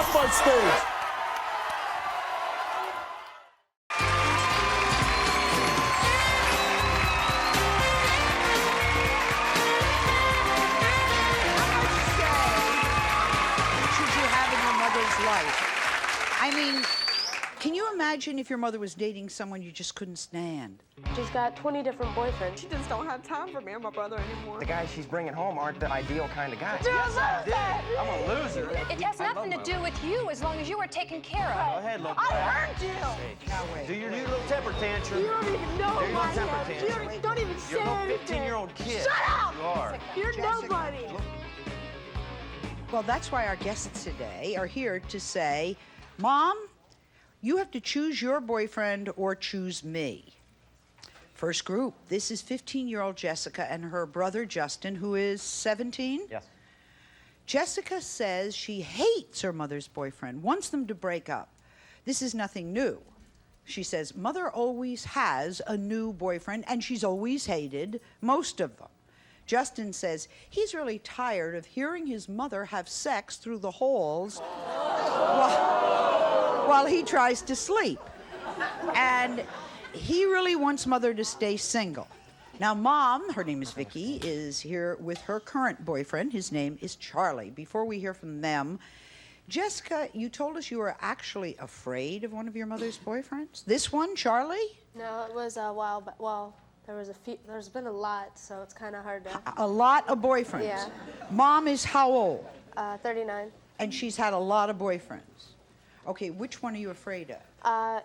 off my stage. I mean, can you imagine if your mother was dating someone you just couldn't stand? She's got 20 different boyfriends. She just don't have time for me and my brother anymore. The guys she's bringing home aren't the ideal kind of guys. Yes, I did. I'm a loser. It has nothing to do with you as long as you are taken care of. Go ahead, look. I hurt you. Do your new little temper tantrum. You don't even know Do your who I little temper am. tantrum. You don't even say You're a anything. 15-year-old kid. Shut up! You are. You're nobody. Well, that's why our guests today are here to say, Mom, you have to choose your boyfriend or choose me. First group, this is 15-year-old Jessica and her brother Justin, who is 17. Yes. Jessica says she hates her mother's boyfriend, wants them to break up. This is nothing new. She says mother always has a new boyfriend and she's always hated most of them. Justin says he's really tired of hearing his mother have sex through the halls while he tries to sleep. And he really wants mother to stay single. Now, Mom, her name is Vicky, is here with her current boyfriend. His name is Charlie. Before we hear from them, Jessica, you told us you were actually afraid of one of your mother's boyfriends. This one, Charlie? No, it was a while back. Well, there's been a lot, so it's kind of hard to... A lot of boyfriends. Yeah. Mom is how old? 39. And she's had a lot of boyfriends. Okay, which one are you afraid of?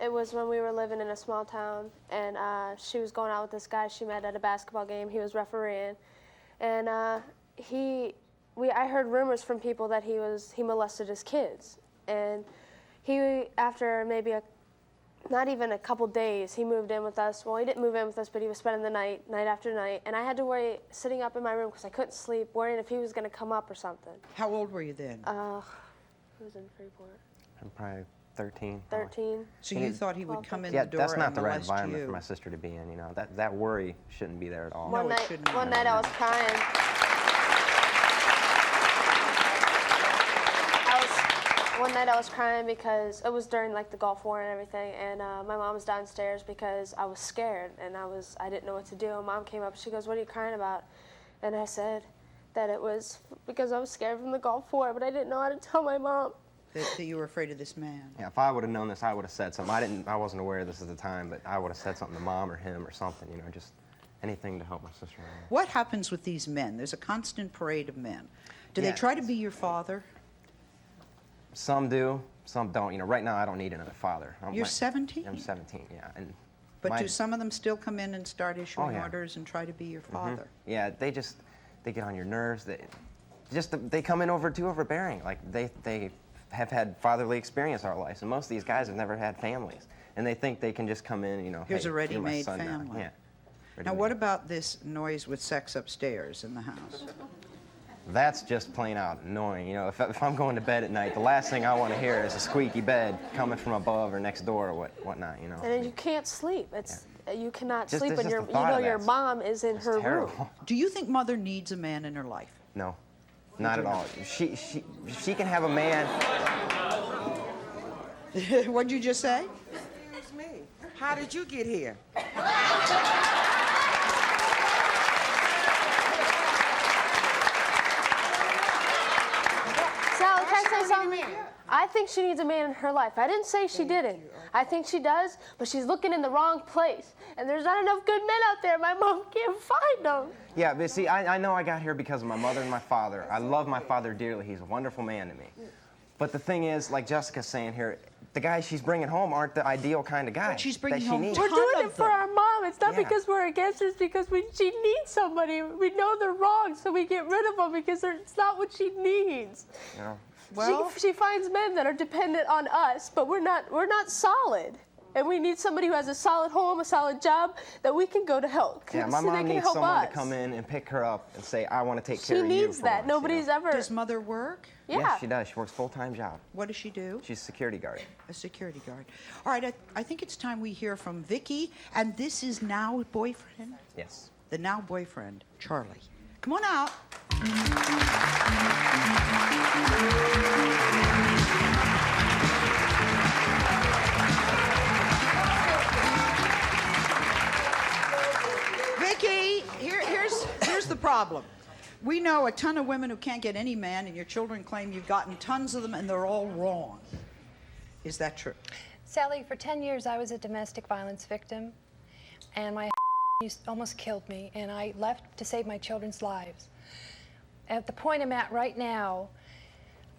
It was when we were living in a small town, and she was going out with this guy she met at a basketball game. He was refereeing, and I heard rumors from people that he molested his kids, and after maybe not even a couple days, he moved in with us. Well, he didn't move in with us, but he was spending the night after night, and I had to worry sitting up in my room because I couldn't sleep, worrying if he was going to come up or something. How old were you then? He was in Freeport. I'm probably 13. 13. So you thought he would come in Yeah, the door that's not and the right molest environment you. for my sister to be in, you know. That worry shouldn't be there at all. No, it shouldn't be. One night I was crying. One night I was crying because it was during like the Gulf War and everything, and my mom was downstairs because I was scared and I didn't know what to do. And Mom came up, she goes, "What are you crying about?" And I said that it was because I was scared from the Gulf War, but I didn't know how to tell my mom. That you were afraid of this man. Yeah, if I would have known this, I would have said something. I wasn't aware of this at the time, but I would have said something to Mom or him or something, you know, just anything to help my sister out. What happens with these men? There's a constant parade of men. Do they try to be your father? Some do, some don't. You know, right now I don't need another father. You're 17? I'm 17, yeah. But do some of them still come in and start issuing yeah. orders and try to be your father? Yeah, they get on your nerves. They come in too overbearing. Like they have had fatherly experience our lives, and most of these guys have never had families, and they think they can just come in, you know. Here's hey, a ready-made you're my son now. family. Yeah. Now, what about this noise with sex upstairs in the house? That's just plain out annoying. You know, if I'm going to bed at night, the last thing I want to hear is a squeaky bed coming from above or next door or whatnot. You know. And then you can't sleep. You cannot sleep when your mom is in her terrible. room. Do you think mother needs a man in her life? No, not at all. She can have a man. What'd you just say? Excuse me. How did you get here? Sally, can I say something? I think she needs a man in her life. I didn't say she didn't. I think she does, but she's looking in the wrong place. And there's not enough good men out there. My mom can't find them. Yeah, but see, I know I got here because of my mother and my father. I love my father dearly. He's a wonderful man to me. But the thing is, like Jessica's saying here, the guys she's bringing home aren't the ideal kind of guys. But she's bringing home We're doing it for our mom. It's not because we're against her. It's because she needs somebody. We know they're wrong, so we get rid of them because it's not what she needs. You know? Well, she finds men that are dependent on us, but we're not solid. And we need somebody who has a solid home, a solid job, that we can go to help. Yeah, my mom needs someone to come in and pick her up and say, I want to take care of you. She needs that. Nobody's ever... Does mother work? Yeah. Yes, she does. She works full-time job. What does she do? She's a security guard. A security guard. All right, I think it's time we hear from Vicky, and this is now boyfriend? Yes. The now boyfriend, Charlie. Come on out. problem. We know a ton of women who can't get any man, and your children claim you've gotten tons of them, and they're all wrong. Is that true? Sally, for 10 years I was a domestic violence victim, and my almost killed me, and I left to save my children's lives. At the point I'm at right now,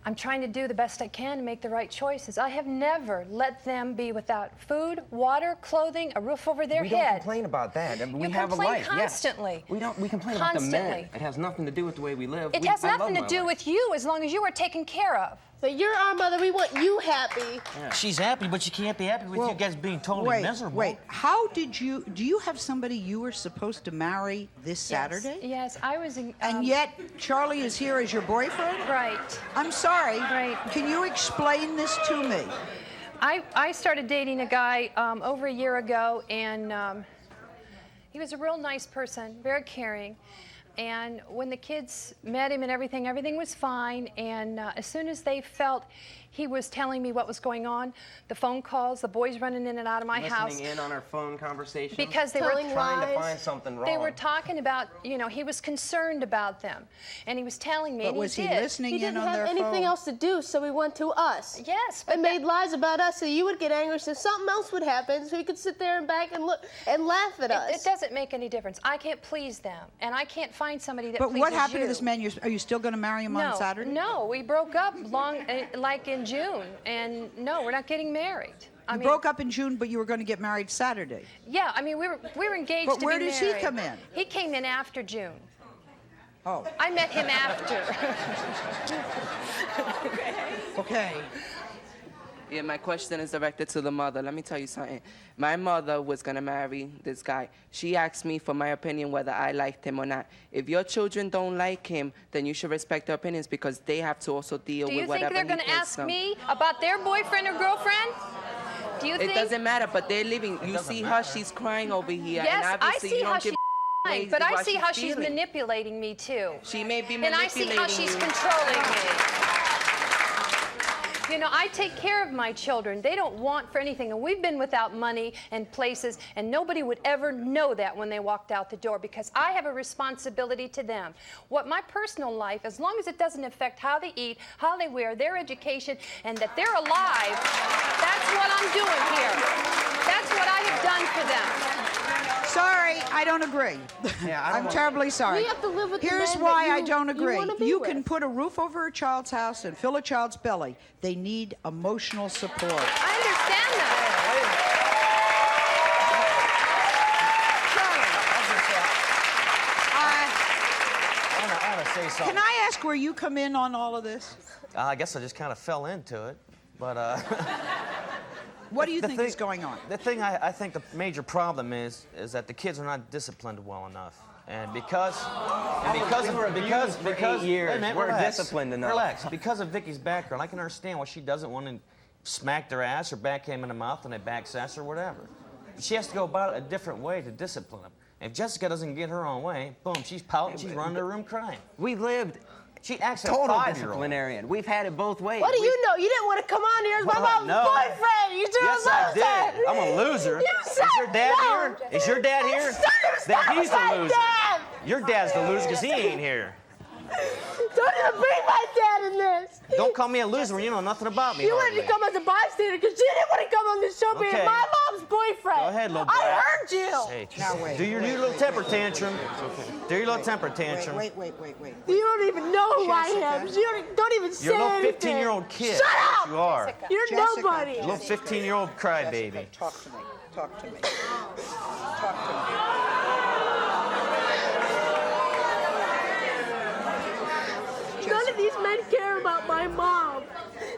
I'm trying to do the best I can to make the right choices. I have never let them be without food, water, clothing, a roof over their We head. don't complain about that. I mean, we You have a complain life. constantly. Yes. We complain about the men. Constantly. It has nothing to do with the way we live. It has I love nothing to my do life. with you as long as you are taken care of. But you're our mother. We want you happy. Yeah. She's happy, but she can't be happy with you guys being totally miserable. Wait, how did you, do you have somebody you were supposed to marry this Saturday? Yes, I was in... And yet, Charlie is here as your boyfriend? Right. I'm sorry. Right. Can you explain this to me? I started dating a guy over a year ago, and he was a real nice person, very caring. And when the kids met him and everything was fine. And as soon as they felt he was telling me what was going on, the phone calls, the boys running in and out of my house. Listening in on our phone conversations. Because they were trying to find something wrong. They were talking about, you know, he was concerned about them. And he was telling me, But and was he did. listening He in didn't on have their anything phone? else to do, so he went to us. Yes, but And made lies about us so you would get angry, so something else would happen, so he could sit there and back and look and laugh at us. it doesn't make any difference. I can't please them, and I can't find somebody that But pleases what happened you. to this man? Are you still going to marry him on Saturday? No, we broke up like in June, and no, we're not getting married. I You mean, broke up in June, but you were going to get married Saturday. Yeah, I mean, we were engaged But to be where married. does he come in? He came in after June. Oh, I met him after. okay. Yeah, my question is directed to the mother. Let me tell you something. My mother was going to marry this guy. She asked me for my opinion whether I liked him or not. If your children don't like him, then you should respect their opinions because they have to also deal Do with you whatever think they're going to ask me about their boyfriend or girlfriend? Do you think? It doesn't matter, but they're living. You see her, she's crying over here. Yes, and I obviously see you how don't she's give crying, ways but I what see how she's feeling. manipulating me too. She may be And manipulating I see how she's you. controlling me. You know, I take care of my children. They don't want for anything. And we've been without money and places, and nobody would ever know that when they walked out the door because I have a responsibility to them. What my personal life, as long as it doesn't affect how they eat, how they wear, their education, and that they're alive, that's what I'm doing here. That's what I have done for them. Sorry, I don't agree. Yeah, I don't I'm want- terribly sorry. We have to live with the Here's men why that I you- don't you agree. wanna be You with. can put a roof over a child's house and fill a child's belly. They need emotional support. I understand that. I want to say something. Can I ask where you come in on all of this? I guess I just kind of fell into it, but What do you the think thing- is going on? the thing I think the major problem is that the kids are not disciplined well enough, and because We were abused for 8 years. Wait a minute, We're relax. disciplined enough. Relax. Because of Vicky's background, I can understand why she doesn't want to smack their ass or backhand in the mouth when they backsass or whatever. But she has to go about it a different way to discipline them. If Jessica doesn't get her own way, boom, she's pouting, she's running her room crying. We lived She acts like a total 5-year-old. disciplinarian. We've had it both ways. What do you know? You didn't want to come on here as my Well, mom's no. boyfriend. You two Yes, are I losers. did. I'm a loser. You said Is your dad no. here? Is your dad here? Then he's the loser. Dad. Your dad's the loser because he ain't here. Don't even bring my dad in this. Don't call me a loser when you know nothing about me. You wanted hardly. to come as a bystander because you didn't want to come on this show being Okay. my mom's boyfriend. Go ahead, little boy. I heard you. Hey, Now, wait, do your wait, little wait, temper wait, tantrum. Do your little temper tantrum. Wait. You don't even know who I am. Jessica? You don't even say You're a little anything. 15-year-old kid. Shut That's up. what you are. You're Jessica. nobody. A little 15-year-old crybaby. Jessica, talk to me. Talk to me. Talk to me. None of these men care about my mom.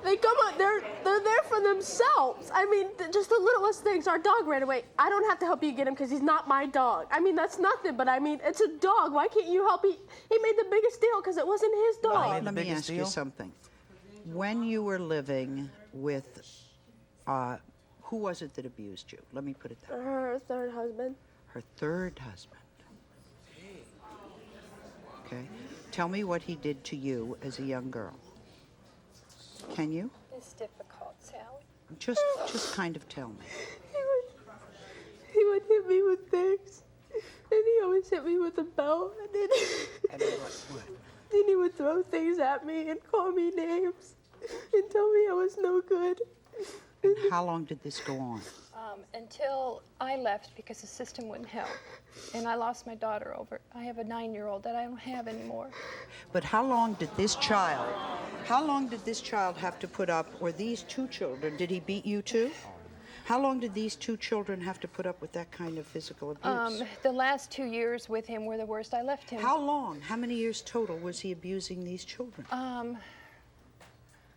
They come on, they're there for themselves. I mean, just the littlest things. Our dog ran away. I don't have to help you get him because he's not my dog. I mean, that's nothing, but I mean, it's a dog. Why can't you help? He made the biggest deal because it wasn't his dog. made the Let me biggest ask you deal? something. When you were living with, who was it that abused you? Let me put it that way. Her third husband. Her third husband. Okay. Tell me what he did to you as a young girl. Can you? It's difficult, Sally. Just kind of tell me. He would hit me with things. And he always hit me with a belt, and then he would throw things at me and call me names and tell me I was no good. And how long did this go on? Until I left because the system wouldn't help. And I lost my daughter over it. I have a 9-year-old that I don't have anymore. But how long did this child have to put up, or these two children, did he beat you too? How long did these two children have to put up with that kind of physical abuse? The last 2 years with him were the worst. I left him. How long? How many years total was he abusing these children?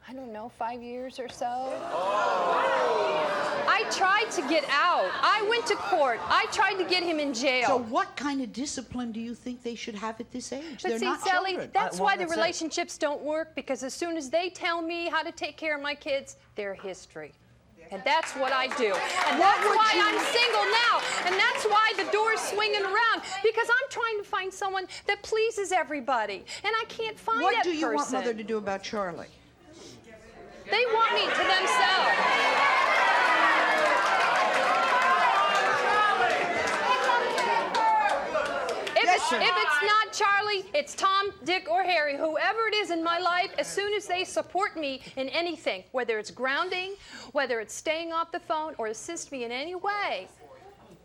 I don't know, 5 years or so. I tried to get out. I went to court. I tried to get him in jail. So what kind of discipline do you think they should have at this age? But They're see, not Sally, children. that's why the that's it. relationships don't work, because as soon as they tell me how to take care of my kids, they're history. And that's what I do. And that's why I'm single now. And that's why the door's swinging around, because I'm trying to find someone that pleases everybody. And I can't find that person. What do you want Mother to do about Charlie? They want me to themselves. If it's not Charlie, it's Tom, Dick, or Harry, whoever it is in my life, as soon as they support me in anything, whether it's grounding, whether it's staying off the phone, or assist me in any way,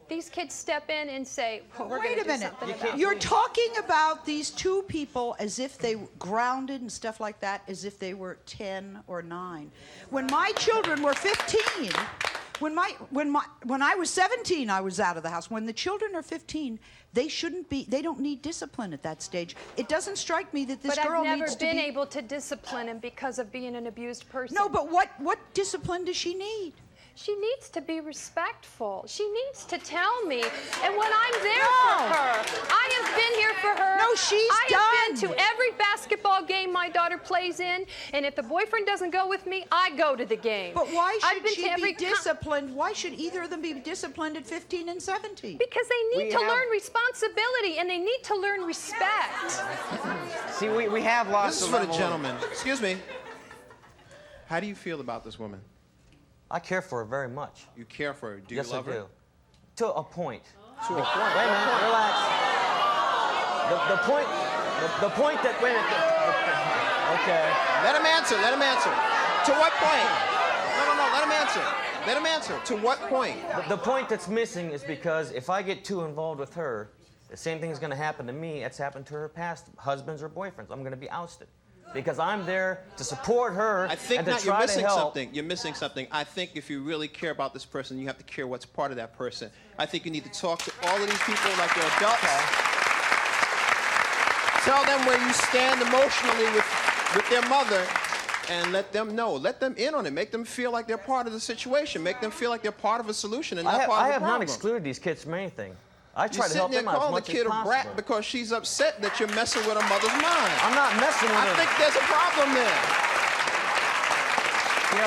these kids step in and say, well, we're going to do something about it. You're talking about these two people as if they were grounded and stuff like that, as if they were 10 or 9. When my children were 15, when I was 17, I was out of the house. When the children are 15, they don't need discipline at that stage. It doesn't strike me that this girl needs to be... But I've never been able to discipline him because of being an abused person. No, but what discipline does she need? She needs to be respectful. She needs to tell me. And when I'm there for her, I have been here for her. No, she's done. I have been to every basketball game my daughter plays in, and if the boyfriend doesn't go with me, I go to the game. But why I've should been she to every be disciplined? Why should either of them be disciplined at 15 and 17? Because they need to learn responsibility, and they need to learn respect. See, we have lost This is for the gentleman. Excuse me. How do you feel about this woman? I care for her very much. You care for her. Do you Yes, love I her? do. To a point. To a point. Wait a minute, relax. The point that, wait a minute. Okay. Let him answer. Let him answer. To what point? No. Let him answer. Let him answer. To what point? The point that's missing is because if I get too involved with her, the same thing is going to happen to me that's happened to her past husbands or boyfriends. I'm going to be ousted. Because I'm there to support her I think and to not, you're try to missing help. something. You're missing something. I think if you really care about this person, you have to care what's part of that person. I think you need to talk to all of these people like they're adults. Okay. Tell them where you stand emotionally with their mother and let them know. Let them in on it. Make them feel like they're part of the situation. Make them feel like they're part of a solution and not part of the I have problem. not excluded these kids from anything. I You're try to help sitting there them out as calling the much kid as a possible. brat because she's upset that you're messing with her mother's mind. I'm not messing with her. I think there's a problem there. You know,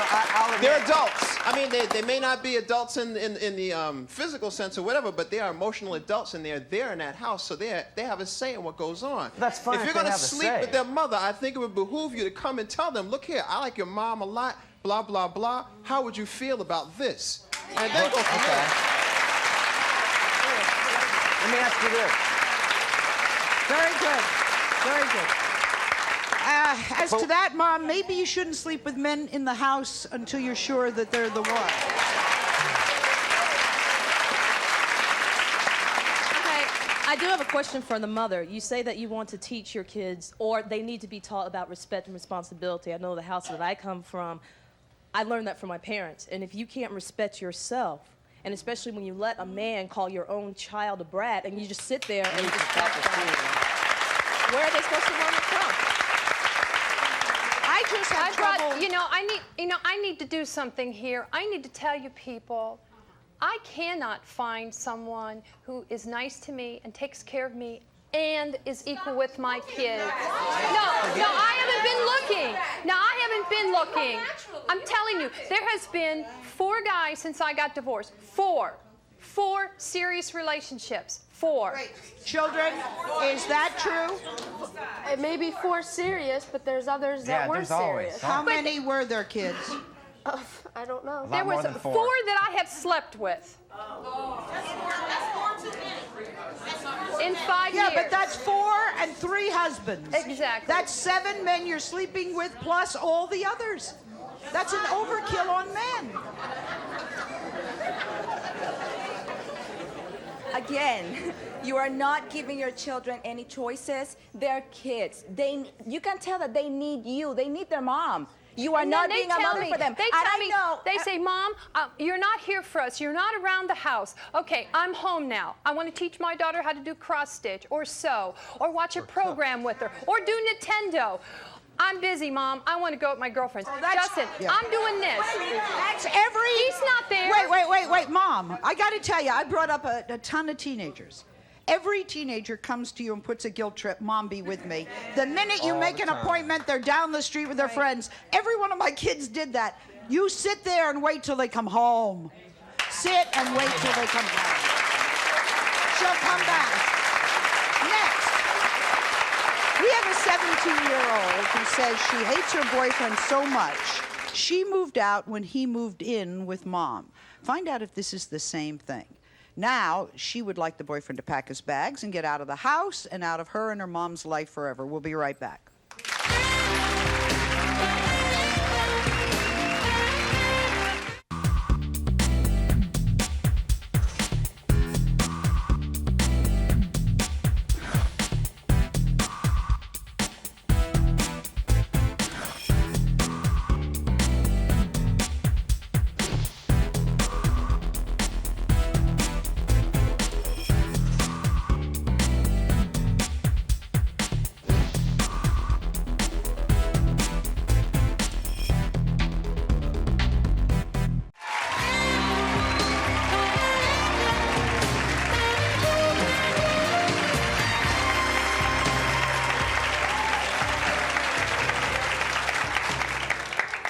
They're adults. I mean, they may not be adults in the physical sense or whatever, but they are emotional adults, and they're there in that house, so they have a say in what goes on. That's fine If if you're they going to have a sleep say. with their mother, I think it would behoove you to come and tell them, look here, I like your mom a lot, blah, blah, blah. How would you feel about this? And then go from there. Let me ask you this. Very good. Very good. As to that, Mom, maybe you shouldn't sleep with men in the house until you're sure that they're the one. Okay, I do have a question for the mother. You say that you want to teach your kids, or they need to be taught about respect and responsibility. I know the house that I come from, I learned that from my parents. And if you can't respect yourself, and especially when you let a man call your own child a brat, and you just sit there and just talk about it, where are they supposed to learn it from? I just have trouble. I need to do something here. I need to tell you people, I cannot find someone who is nice to me and takes care of me and is equal with my kids. No, I haven't been looking. No, I haven't been looking. I'm telling you, there has been 4 guys since I got divorced. 4 serious relationships. 4. Children, is that true? It may be 4 serious, but there's others that weren't there's always serious. How many were there, kids? I don't know. There was more than 4 4. that I have slept with. In 5 years. Yeah, but that's 4 and 3 husbands. Exactly. That's 7 men you're sleeping with plus all the others. That's an overkill on men. Again, you are not giving your children any choices. They're kids. You can tell that they need you. They need their mom. You are And not then being a mother for them. They And tell I me, know. they say, Mom, you're not here for us. You're not around the house. Okay, I'm home now. I want to teach my daughter how to do cross stitch or sew or watch a program with her or do Nintendo. I'm busy, Mom. I want to go with my girlfriends. Justin, I'm doing this. That's every... He's not there. Wait, Mom. I got to tell you, I brought up a ton of teenagers. Every teenager comes to you and puts a guilt trip, Mom, be with me. The minute you All make the an time. appointment, they're down the street with their friends. Every one of my kids did that. You sit there and wait till they come home. Sit and wait till they come home. She'll come back. Next. We have a 17-year-old who says she hates her boyfriend so much, she moved out when he moved in with Mom. Find out if this is the same thing. Now, she would like the boyfriend to pack his bags and get out of the house and out of her and her mom's life forever. We'll be right back.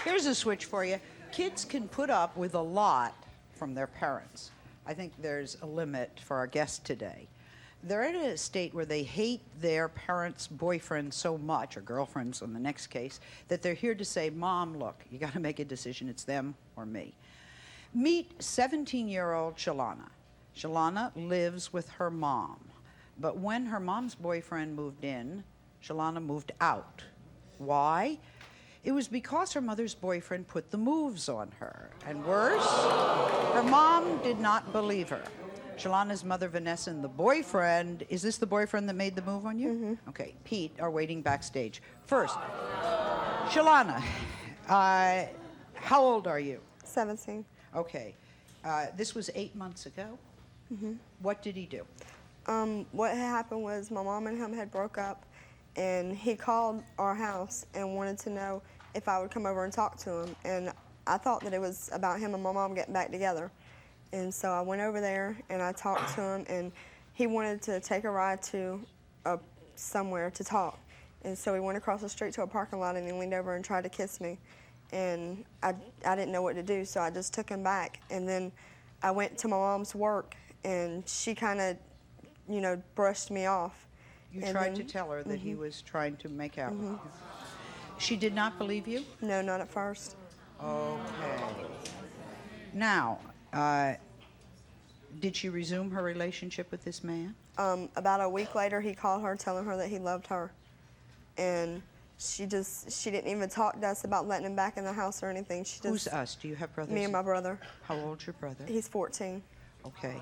Here's a switch for you. Kids can put up with a lot from their parents. I think there's a limit for our guest today. They're at a state where they hate their parents' boyfriend so much, or girlfriends in the next case, that they're here to say, Mom, look, you got to make a decision. It's them or me. Meet 17-year-old Shalona. Shalona lives with her mom. But when her mom's boyfriend moved in, Shalona moved out. Why? It was because her mother's boyfriend put the moves on her. And worse, her mom did not believe her. Shalona's mother, Vanessa, and the boyfriend, is this the boyfriend that made the move on you? Mm-hmm. Okay, Pete are waiting backstage. First, Shalona, how old are you? 17. Okay, this was 8 months ago. Mm-hmm. What did he do? What had happened was my mom and him had broke up, and he called our house and wanted to know if I would come over and talk to him. And I thought that it was about him and my mom getting back together. And so I went over there and I talked to him, and he wanted to take a ride to somewhere to talk. And so we went across the street to a parking lot, and he leaned over and tried to kiss me. And I didn't know what to do, so I just took him back. And then I went to my mom's work, and she kind of, you know, brushed me off. You And tried then- to tell her that he Mhm. was trying to make out with you. She did not believe you? No, not at first. Okay. Now, did she resume her relationship with this man? About a week later, he called her telling her that he loved her. And she didn't even talk to us about letting him back in the house or anything. She just, Who's us? Do you have brothers? me and my brother. How old's your brother? He's 14. Okay.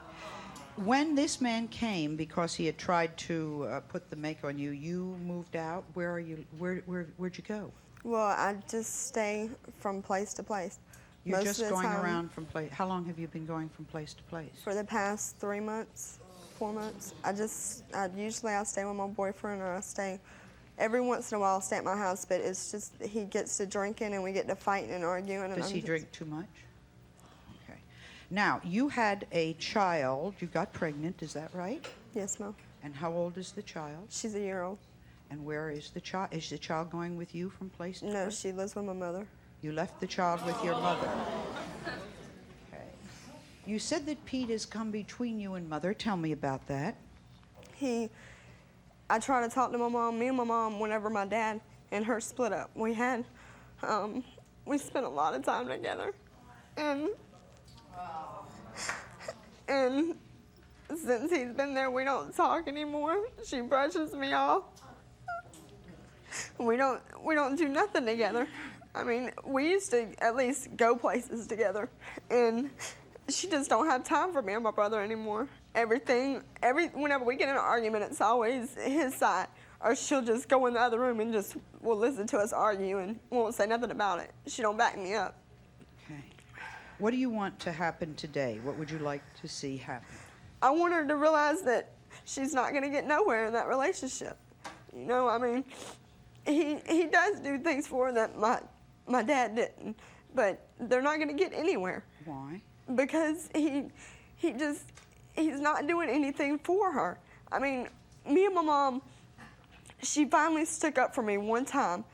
When this man came because he had tried to put the make on you, you moved out. Where are you? Where'd you go? Well, I just stay from place to place. You're Most just of the going time, around from place. How long have you been going from place to place? For the past 3 months, 4 months. Usually I stay with my boyfriend, or I stay, every once in a while I stay at my house, but it's just, he gets to drinking and we get to fighting and arguing. Does he drink too much? Okay. Now, you had a child. You got pregnant, is that right? Yes, ma'am. And how old is the child? She's a year old. And where is the child? Is the child going with you from place to place? No, she lives with my mother. You left the child with your mother. Okay. You said that Pete has come between you and mother. Tell me about that. I try to talk to my mom. Me and my mom, whenever my dad and her split up, we had we spent a lot of time together. And since he's been there, we don't talk anymore. She brushes me off. We don't do nothing together. I mean, we used to at least go places together, and she just don't have time for me and my brother anymore. Whenever we get in an argument, it's always his side, or she'll just go in the other room and just will listen to us argue and won't say nothing about it. She don't back me up. Okay. What do you want to happen today? What would you like to see happen? I want her to realize that she's not going to get nowhere in that relationship. You know, I mean, he does do things for her that my dad didn't, but they're not going to get anywhere. Why? Because he's not doing anything for her. I mean, me and my mom, she finally stuck up for me one time,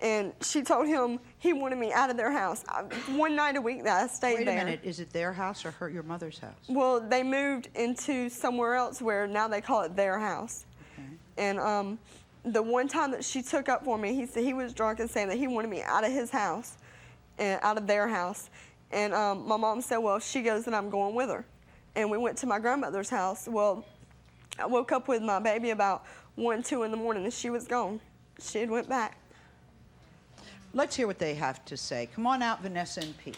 and she told him he wanted me out of their house. One night a week that I stayed there. Wait a minute, is it their house or your mother's house? Well, they moved into somewhere else where now they call it their house. Okay. And the one time that she took up for me, he said he was drunk and saying that he wanted me out of his house, and out of their house. And my mom said, well, if she goes, then I'm going with her. And we went to my grandmother's house. Well, I woke up with my baby about 1, 2 in the morning, and she was gone. She had went back. Let's hear what they have to say. Come on out, Vanessa and Pete.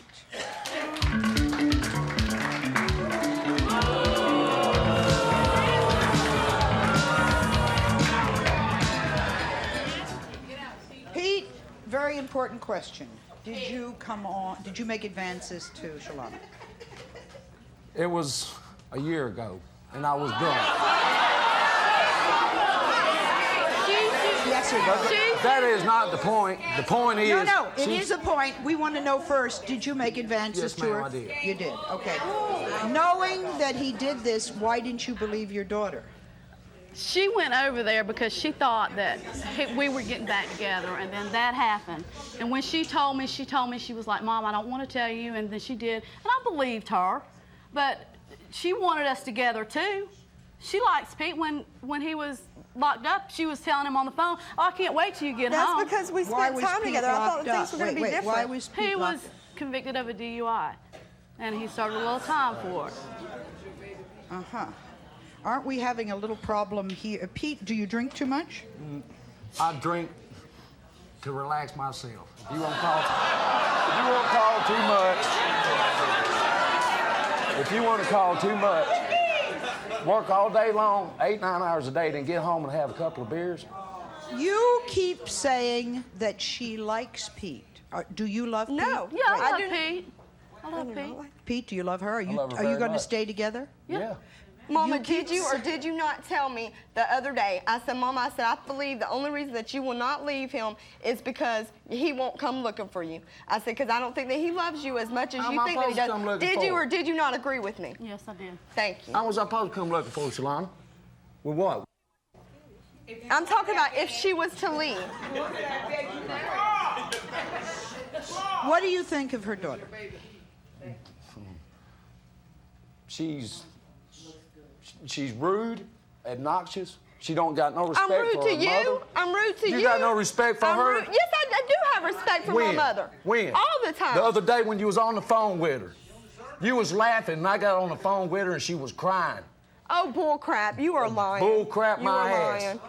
Pete, very important question. Did you make advances to Shalona? It was a year ago, and I was drunk. Yes, it was. That is not the point. The point is... No, it is a point. We want to know first, did you make advances to her? Yes, ma'am, I did. You did, okay. Knowing that he did this, why didn't you believe your daughter? She went over there because she thought that we were getting back together, and then that happened. And when she told me, she was like, Mom, I don't want to tell you, and then she did. And I believed her, but she wanted us together too. She likes Pete. When he was locked up, she was telling him on the phone, oh, I can't wait till you get home. That's because we spent time together. I thought things were going to be different. Why was Pete He was convicted of a DUI, and he started a little time for it. Uh-huh. Aren't we having a little problem here? Pete, do you drink too much? I drink to relax myself. If you won't call too much, if you want to call too much, work all day long, 8, 9 hours a day, then get home and have a couple of beers. You keep saying that she likes Pete. Do you love Pete? No. Yeah, I love Pete. I love Pete. Pete, do you love her? Are you love her very going to much. stay together? Yeah. Mama, did you or did you not tell me the other day? I said, Mama, I said, I believe the only reason that you will not leave him is because he won't come looking for you. I said, because I don't think that he loves you as much as you think that he does. Did you or did you not agree with me? Yes, I did. Thank you. How was I supposed to come looking for Shalona? With what? I'm talking about if she was to leave. What do you think of her daughter? She's rude, obnoxious. She don't got no respect for her mother. I'm rude to you. I'm rude to you. You got no respect for her? Yes, I do have respect for my mother. When? All the time. The other day when you was on the phone with her, you was laughing, and I got on the phone with her, and she was crying. Oh, bull crap. You are lying. Bull crap my ass. Lying.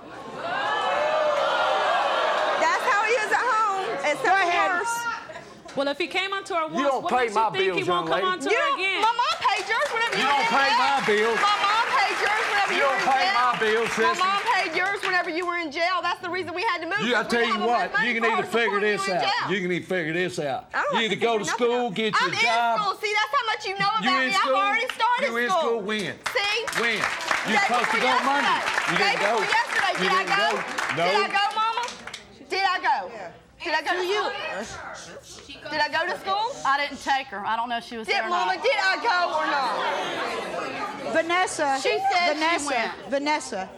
That's how he is at home. It's so worse. Well, if he came onto her once, You don't what pay makes you my think bills, he won't young come lady. onto her again? My mom paid yours whenever you You were in don't pay jail. my bills. My mom paid yours whenever you You were don't in pay jail. my bills, My sister. mom paid yours whenever you were in jail. That's the reason we had to move. I tell you what, you can either figure this out. You You can either figure this out. I don't You have either to go figure to nothing school, out. get your I'm job. in school. See, that's how much you know You about in me. school? I've already started You in school. school when? See? When? Day You're supposed to before go Monday. yesterday. You Day didn't go. before yesterday. You Did I didn't go? No. Did I go, Mama? Did I go? Did I go to school? Did I go to school? I didn't take her. I don't know if she was Did there or Mama? not. Did I go or not? Vanessa. She said Vanessa, she went. Vanessa,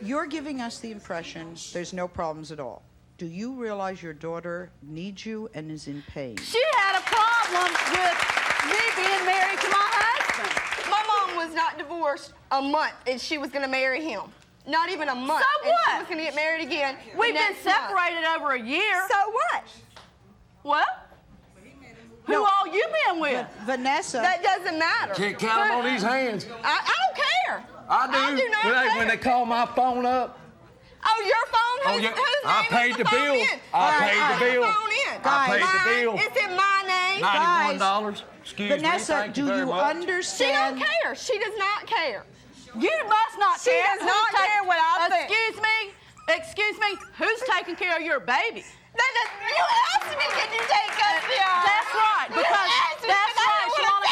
you're giving us the impression there's no problems at all. Do you realize your daughter needs you and is in pain? She had a problem with me being married to my husband. My mom was not divorced a month and she was going to marry him. Not even a month. So And what? she was going to get married again. We've been next month. separated over a year. So what? Well, all you been with? Vanessa. That doesn't matter. Can't count them on these hands. I don't care. I do. I do not care. When they call my phone up. Oh, your phone? Oh, yeah. Whose I name paid is the phone bill. in? I paid the bill. Phone in. I paid the bill. Is it my name? $91. Excuse Vanessa, me. Thank you do very you much. understand? She don't care. She does not care. You must not She care. does not care what I think. Excuse me, who's taking care of your baby? You asked me, can you take us here? That's right, because that's right, Shalona.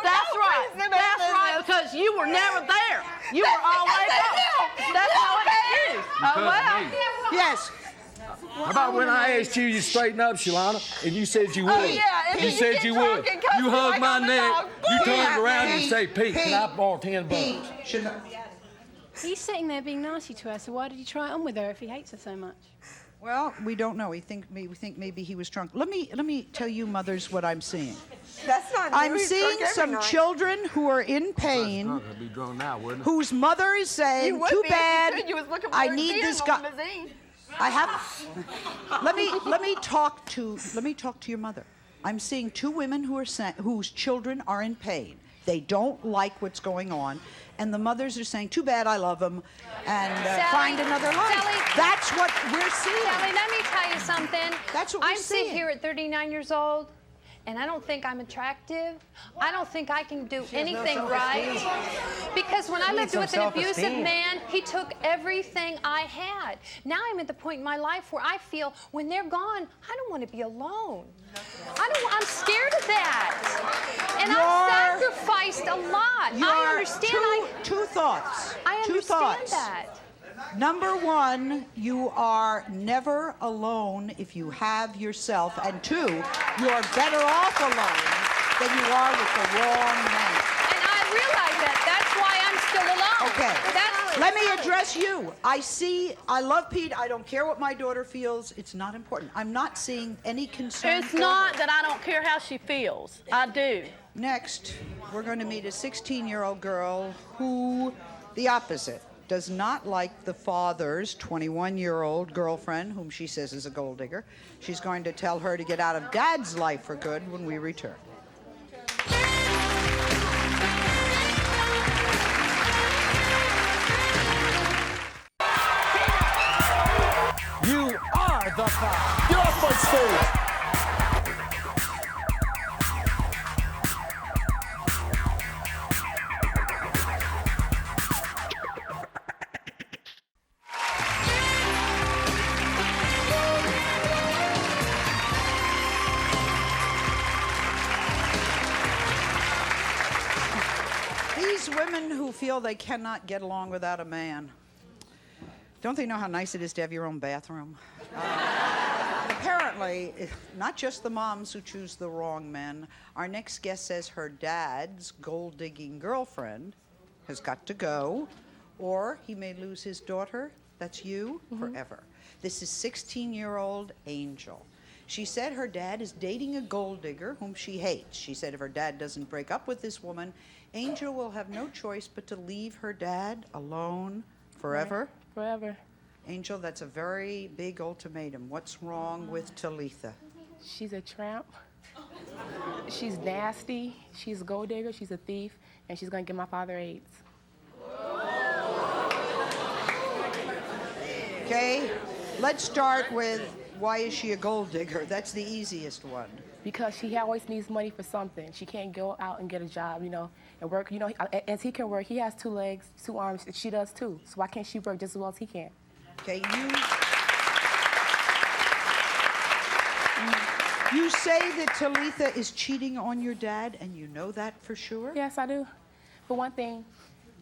That's right. That's right, because you were never there. You were always up. That's no excuse. Oh well. Yes. How about when I asked you straighten up, Shalona, and you said you would? Oh, yeah, and you then said you you get would. drunk and cuss You me hugged like my I'm a neck. dog. You Pete, turned around and Pete, say, Pete, can I borrow $10? He's sitting there being nasty to her, so why did he try it on with her if he hates her so much? Well, we don't know. We think maybe he was drunk. Let me tell you, mothers, what I'm seeing. That's not I'm He's seeing drunk every some night. children who are in pain, I'd be drunk now, wouldn't I? whose mother is saying, You would "Too be if you bad, said you was looking for I a need deer this in guy." the limousine. I have. Let me talk to your mother. I'm seeing two women whose children are in pain. They don't like what's going on, and the mothers are saying, "Too bad, I love them," and find another life. Sally, That's what we're seeing. Sally, let me tell you something. That's what we're I'm seeing. sitting here at 39 years old, and I don't think I'm attractive. I don't think I can do anything right. Because when I lived with an abusive man, he took everything I had. Now I'm at the point in my life where I feel when they're gone, I don't want to be alone. I'm scared of that. And I've sacrificed a lot. I understand. Two thoughts. I Two understand thoughts. that. Number one, you are never alone if you have yourself. And two, you're better off alone than you are with the wrong man. And I realize that. That's why I'm still alone. Okay. Let me address you. I love Pete. I don't care what my daughter feels. It's not important. I'm not seeing any concern. It's not that I don't care how she feels. I do. Next, we're going to meet a 16-year-old girl who, the opposite, does not like the father's 21-year-old girlfriend, whom she says is a gold digger. She's going to tell her to get out of Dad's life for good when we return. You are the father. Get off my stage. These women who feel they cannot get along without a man, don't they know how nice it is to have your own bathroom? Apparently, not just the moms who choose the wrong men. Our next guest says her dad's gold-digging girlfriend has got to go, or he may lose his daughter, that's you, forever. This is 16-year-old Angel. She said her dad is dating a gold digger whom she hates. She said if her dad doesn't break up with this woman, Angel will have no choice but to leave her dad alone forever. Forever. Angel, that's a very big ultimatum. What's wrong with Talitha? She's a tramp. She's nasty. She's a gold digger. She's a thief. And she's going to give my father AIDS. Okay, let's start with why is she a gold digger? That's the easiest one. Because she always needs money for something. She can't go out and get a job, you know, and work. You know, as he can work, he has 2 legs, 2 arms. She does too. So why can't she work just as well as he can? Okay, you say that Talitha is cheating on your dad, and you know that for sure? Yes, I do. For one thing,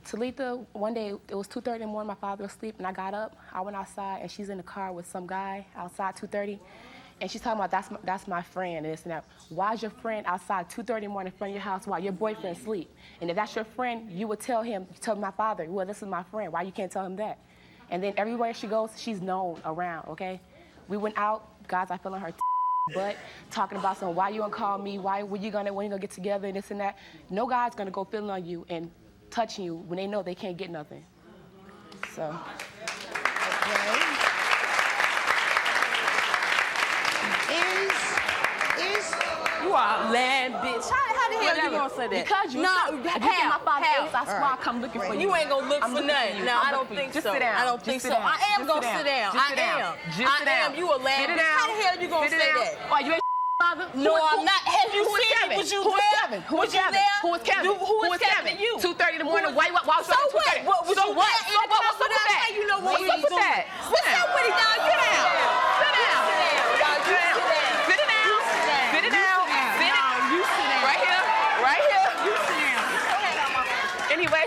Talitha, one day, it was 2:30 in the morning, my father was asleep, and I got up, I went outside, and she's in the car with some guy outside 2:30, and she's talking about, that's my friend, and this and that. Why is your friend outside 2:30 in the morning in front of your house while your boyfriend's asleep? And if that's your friend, you would tell my father, well, this is my friend, why you can't tell him that? And then everywhere she goes, she's known around, okay? We went out, guys, I feel on her butt, talking about some, why you gonna call me, when you gonna get together, and this and that. No guy's gonna go feeling on you and touching you when they know they can't get nothing. So. Okay. are a land bitch. How the hell you gonna say that? Because you No, if you get my father's ace, I swear I'll come looking for you. You ain't gonna look I'm for looking for nothing. you. No, I'm I don't looking for you. think Just so. sit down. I don't Just think sit so. down. I am Just gonna sit sit down. down. Just sit I down. am. Just sit down. You a land Sit bitch. down. How the hell you gonna Sit say down. that? Oh, you ain't father? No, I'm not. Have you Who is seen it? Kevin? Was you Who is there? Kevin? Who Was is you Kevin? there? Who is Kevin? Who is Kevin? You. 2:30 in the morning. Why was So what? What was so you what? there So in the what? What's club up with with that? us? You know what What's we up with doing. that? What's up with it, dog? Get down. Sit down. Dog, you sit down. Sit it down. Sit it down. Sit it down. You sit down. Right here. Right here. You sit down. Anyway,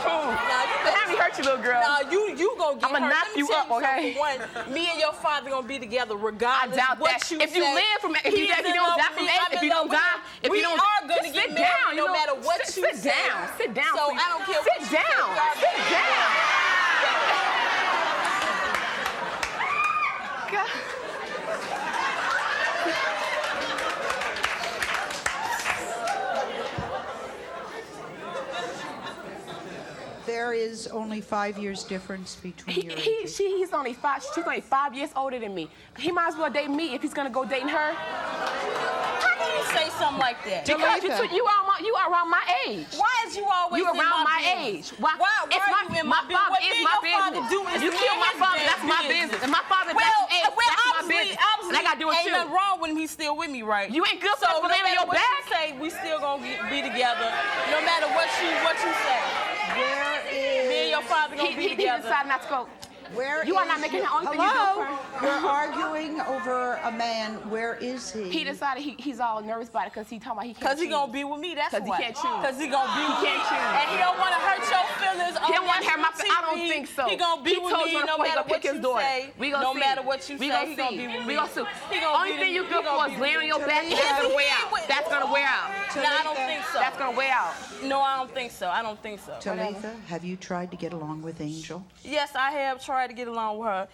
have me hurt you, little girl. No, you gonna get I'ma hurt. knock Let me you tell up, okay? One, me and your father gonna be together regardless. I doubt what that. you If you say. live from, if you He is don't in die love from with me. AIDS, I'm if in you don't love with die, him. if we you don't, are gonna just get sit married down. no matter what you sit say. down. Sit down. So please. I don't care Sit what you say. down. We are Sit gonna down. God. There is only 5 years difference between your ages. He's only 5. She's only 5 years older than me. He might as well date me if he's gonna go dating her. How can you say something like that? Because you are around my age. Why is you always You in around my business? age? Why Why it's are you in my business? father What is me my and your father business. do is You kill my his father, that's my business. business. And my father, Well, that's my obviously, business. And I gotta do with ain't you. nothing wrong with him. He's still with me, right? You ain't good for so us, but no laying on matter your what back. you say, we still gonna be together. No matter what you say. Where is... Me and your father gonna be He together. decided not to go. Where You are is not making your- the only thing you do Hello? for You're arguing over a man. Where is he? He decided he's all nervous about it because he talking about he can't Cause he choose. gonna be with me, that's why. Cause he can't choose. Cause he gonna be with He me. can't choose. And he don't wanna hurt your feelings on He don't want to hurt my national I don't TV. think so. He gonna be He with told me you no before he matter gonna pick what his you daughter. say. We gonna No see. matter what you We say, gonna he gonna see. be with me. We gonna see. He gonna Only be thing the- you he good gonna for be is with laying on me. your back. Yes, That's gonna he wear is out. with- That's gonna wear out. No, I don't think so. That's gonna wear out. No, I don't think so. I don't think so. Talitha, have you tried to get along with Angel? Yes, I have tried to get along with her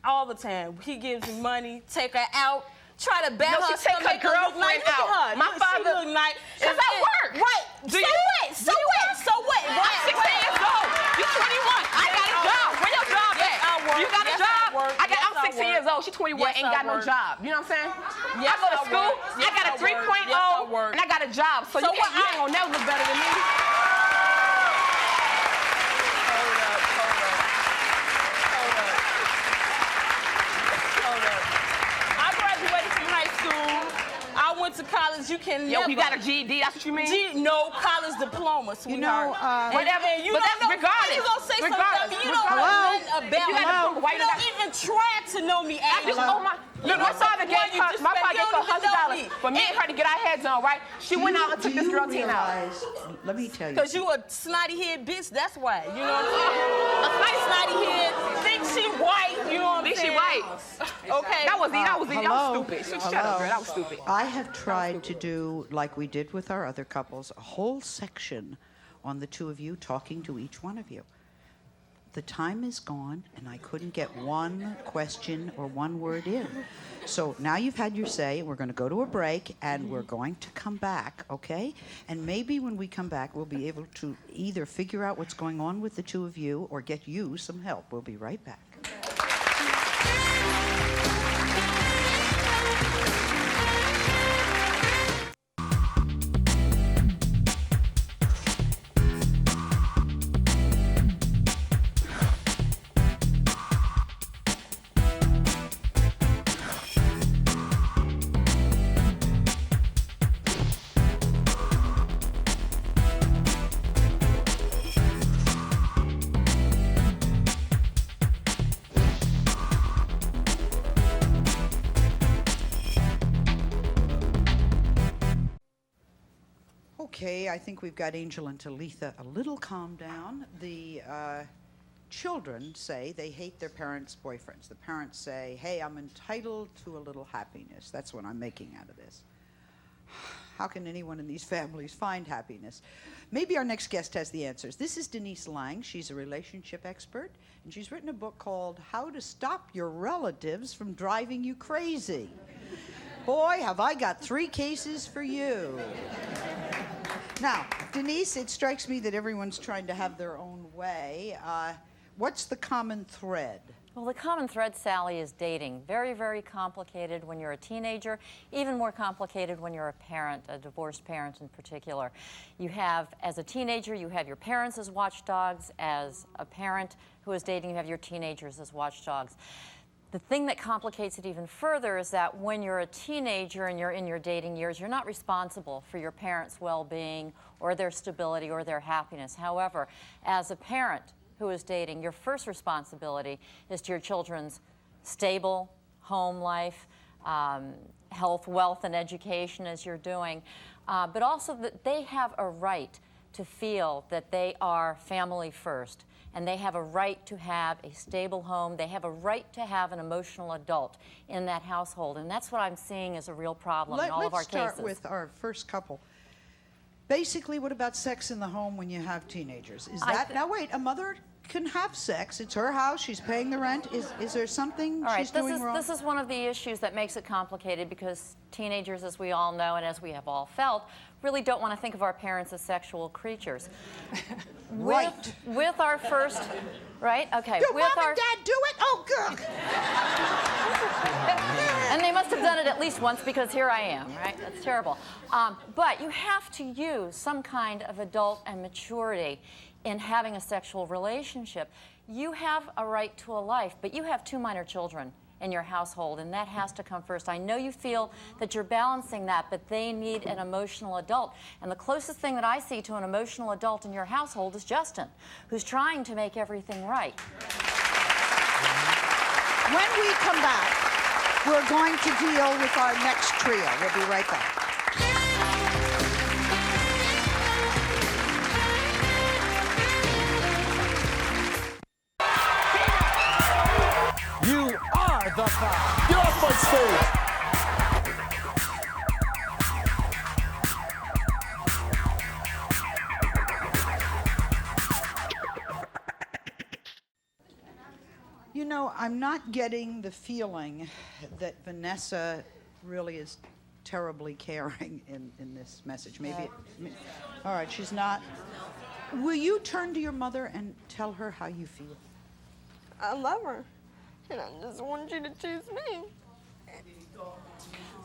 all the time. He gives me money, take her out, try to bat No, her. she take her make her look girlfriend nice. Look out. at her. My Look, father- She look nice. 'Cause I work. Right. Do so you? what? So what? So what? I'm 16 years old. You 21. I got a job. Where your job Yes, at? I work. You got a Yes, job? I work. Yes, I'm 16 I years work. old. She 21. Yes, Ain't I got no work. job. You know what I'm saying? Yes, I go to I school. work. Yes, I got I a work. 3.0 Yes, I work. and I got a job. So, So you what ain't gonna never look better than me. Hold up. I graduated from high school. I went to college. You can Yo, never. you got a GED. That's what you mean? No, college diploma, sweetheart. Whatever. And you But don't that's know. regardless. You gonna say Regardless. something? You don't know Regardless. nothing If you about got a me. proof, why You you don't got- even try to know me, I just Angela. owe my. Look, my father gave her $100 for me and her to get our heads on, right? She went out and took this girl Tina out. Let me tell you. Because you a snotty head bitch, that's why. You know what I'm saying? A snotty head, think she white, you know what I'm Think she saying? white. Okay. That was Hello? stupid. Shut Hello? up, girl. That was stupid. I have tried to do, like we did with our other couples, a whole section on the two of you talking to each one of you. The time is gone, and I couldn't get one question or one word in. So now you've had your say, and we're going to go to a break, and we're going to come back, okay? And maybe when we come back, we'll be able to either figure out what's going on with the two of you or get you some help. We'll be right back. Okay, I think we've got Angel and Talitha a little calmed down. The children say they hate their parents' boyfriends. The parents say, hey, I'm entitled to a little happiness. That's what I'm making out of this. How can anyone in these families find happiness? Maybe our next guest has the answers. This is Denise Lang. She's a relationship expert, and she's written a book called How to Stop Your Relatives from Driving You Crazy. Boy, have I got 3 cases for you. Now, Denise, it strikes me that everyone's trying to have their own way. What's the common thread? Well, the common thread, Sally, is dating. Very, very complicated when you're a teenager, even more complicated when you're a parent, a divorced parent in particular. You have, as a teenager, you have your parents as watchdogs. As a parent who is dating, you have your teenagers as watchdogs. The thing that complicates it even further is that when you're a teenager and you're in your dating years, you're not responsible for your parents' well-being or their stability or their happiness. However, as a parent who is dating, your first responsibility is to your children's stable home life, health, wealth, and education as you're doing, but also that they have a right to feel that they are family first. And they have a right to have a stable home. They have a right to have an emotional adult in that household. And that's what I'm seeing as a real problem in all of our cases. Let's start with our first couple. Basically, what about sex in the home when you have teenagers? Is that, now wait, a mother can have sex. It's her house. She's paying the rent. Is there something she's doing wrong? This is one of the issues that makes it complicated because teenagers, as we all know and as we have all felt, really don't want to think of our parents as sexual creatures. Right. With our first, right? Okay. Do with Mom our, and Dad do it? Oh, God. And they must have done it at least once because here I am, right? That's terrible. But you have to use some kind of adult and maturity in having a sexual relationship. You have a right to a life, but you have 2 minor children in your household, and that has to come first. I know you feel that you're balancing that, but they need an emotional adult. And the closest thing that I see to an emotional adult in your household is Justin, who's trying to make everything right. When we come back, we're going to deal with our next trio. We'll be right back. You are the Five. Get off my stage. You know, I'm not getting the feeling that Vanessa really is terribly caring in this message. Maybe, all right, she's not. Will you turn to your mother and tell her how you feel? I love her, and I just want you to choose me.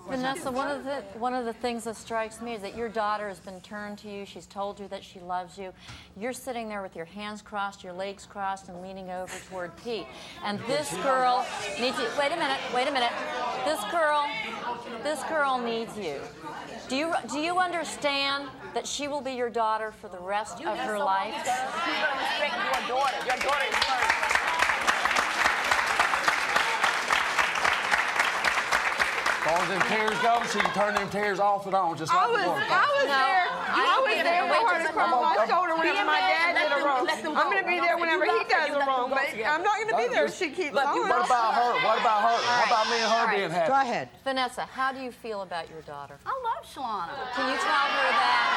Vanessa, one of the things that strikes me is that your daughter has been turned to you. She's told you that she loves you. You're sitting there with your hands crossed, your legs crossed, and leaning over toward Pete. And this girl needs you. Wait a minute. This girl needs you. Do you understand that she will be your daughter for the rest of her life? You better respect your daughter. Your daughter is first. As far as them tears go, she can turn them tears off and on just like I was there for her to cry on my shoulder whenever my dad did a wrong. I'm going to be there whenever he does a wrong, but I'm not going to be there if she keeps on. What about her? How about me and her being happy? Go ahead. Vanessa, how do you feel about your daughter? I love Shalona. Can you tell her that?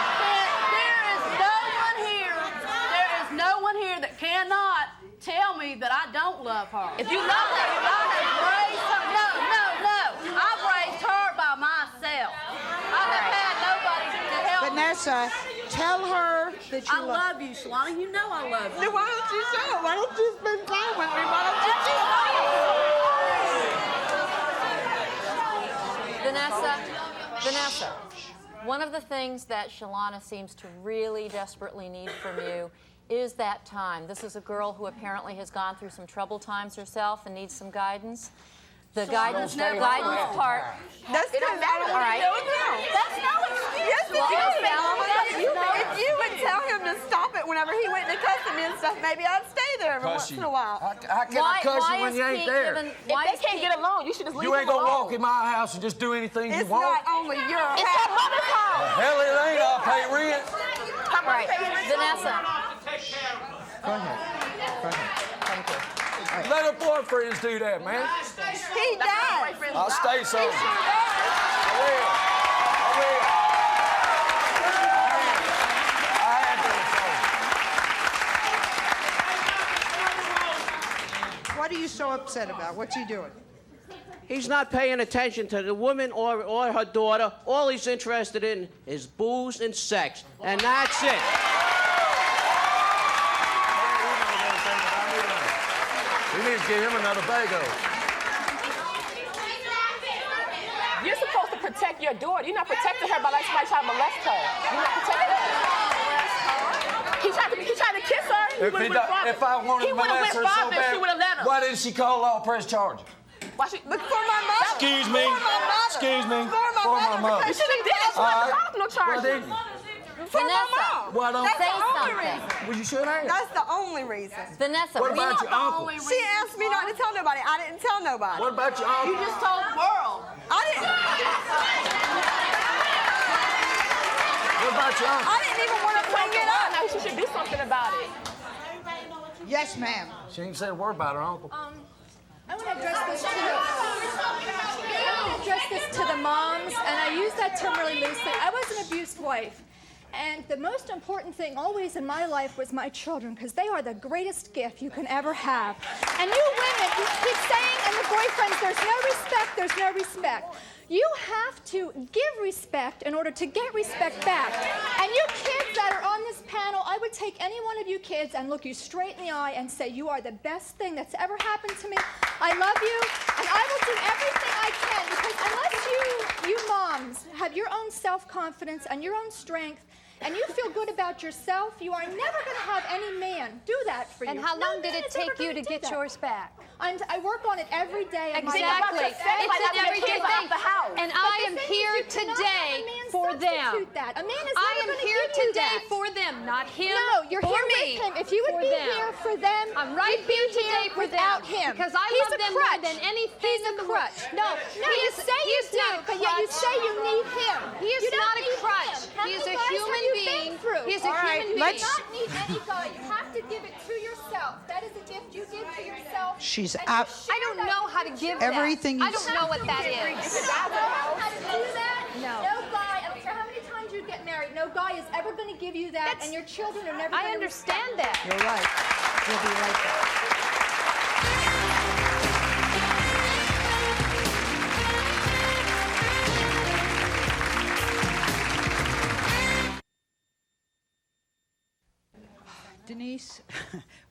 There is no one here that cannot tell me that I don't love her. If you love her, you love her. No. I've raised her by myself. I have had nobody to help me. Vanessa, tell her that you I love you, Shalona. You know I love you. Then why don't you show it? Why don't you spend time with me? Why don't you Vanessa, one of the things that Shalona seems to really desperately need from you is that time. This is a girl who apparently has gone through some troubled times herself and needs some guidance. The guidance part. That's because I don't want to go with him. That's no excuse. Yes, it is. If you would tell him to stop it whenever he went to cussing me and stuff, maybe I'd stay there every once in a while. How can I cuss you when you ain't there? If they can't get along, you should just leave You them ain't gonna alone. walk in my house and just do anything you It's want. not only your house. It's her mother's house. Hell, it ain't. I'll pay rent. Her mother Right. pays rent. Vanessa. Go ahead. Thank you. Let her boyfriends do that, man. He does. I'll stay so. I will. What are you so upset about? What's he doing? He's not paying attention to the woman or her daughter. All he's interested in is booze and sex. And that's it. We need just give him another bagel. You're supposed to protect your daughter. You're not protecting her by letting somebody try to molest her. You're not protecting her. He tried to kiss her. If I wanted to molest her so bad, she would have let him. why didn't she call law press charges? Why she look for my mother? Excuse me. Excuse me. For my mother. You should have did it. She would have no charges. For my mom. Why don't That's say the only something? reason. Well, you should have. That's the only reason. Vanessa, What about your uncle? She asked me not to tell nobody. I didn't tell nobody. What about your uncle? You just told the world. I didn't. What about your uncle? I didn't even want to bring it up. Now she should do something about it. Yes, ma'am. She ain't said a word about her uncle. I want to address this to the moms, and I use that term really loosely. I was an abused wife, and the most important thing always in my life was my children, because they are the greatest gift you can ever have. And you women, you keep saying, and the boyfriends, there's no respect, there's no respect. You have to give respect in order to get respect back. And you kids that are on this panel, I would take any one of you kids and look you straight in the eye and say, you are the best thing that's ever happened to me. I love you, and I will do everything I can, because unless you moms have your own self-confidence and your own strength, and you feel good about yourself, you are never going to have any man do that for you. And how long did it take you to get yours back? I work on it every day. Exactly. It's an everyday thing. And I am here today for them. I am here today for them, not him. No, you're for here me. with him. If you would be here for them, I'm right you'd be here today for without them. him. Because I He's love a them crutch. more than anything He's a in the crutch. world. No, you say you do, but yet you say you need him. He is You don't not a need crutch. him. How He is many a guys human have you being. been through? He is a human being. You do not need any guy. You have to give it to yourself. That is a gift you give to yourself. She's and ab- you share I don't that know with how to your give children. Everything that. I you don't know what that is. You don't know how to do that? No guy, I don't care how many times you get married, no guy is ever going to give you that, and your children are never going to I understand that. You're right. You'll be right back. Denise,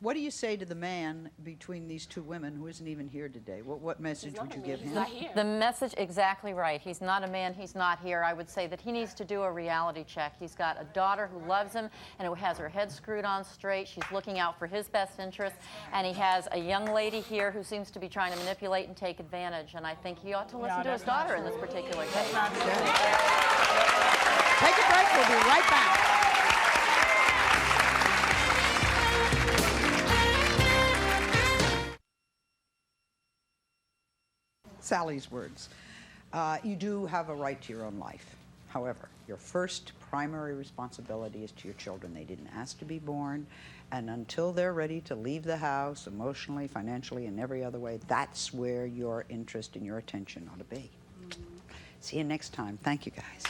what do you say to the man between these two women who isn't even here today? What message would you give him? The message, exactly right. He's not a man, he's not here. I would say that he needs to do a reality check. He's got a daughter who loves him and who has her head screwed on straight. She's looking out for his best interest. And he has a young lady here who seems to be trying to manipulate and take advantage. And I think he ought to listen to his daughter in this particular case. Take a break, we'll be right back. Sally's words. You do have a right to your own life. However, your first primary responsibility is to your children. They didn't ask to be born, and until they're ready to leave the house emotionally, financially, and every other way, that's where your interest and your attention ought to be. See you next time. Thank you, guys.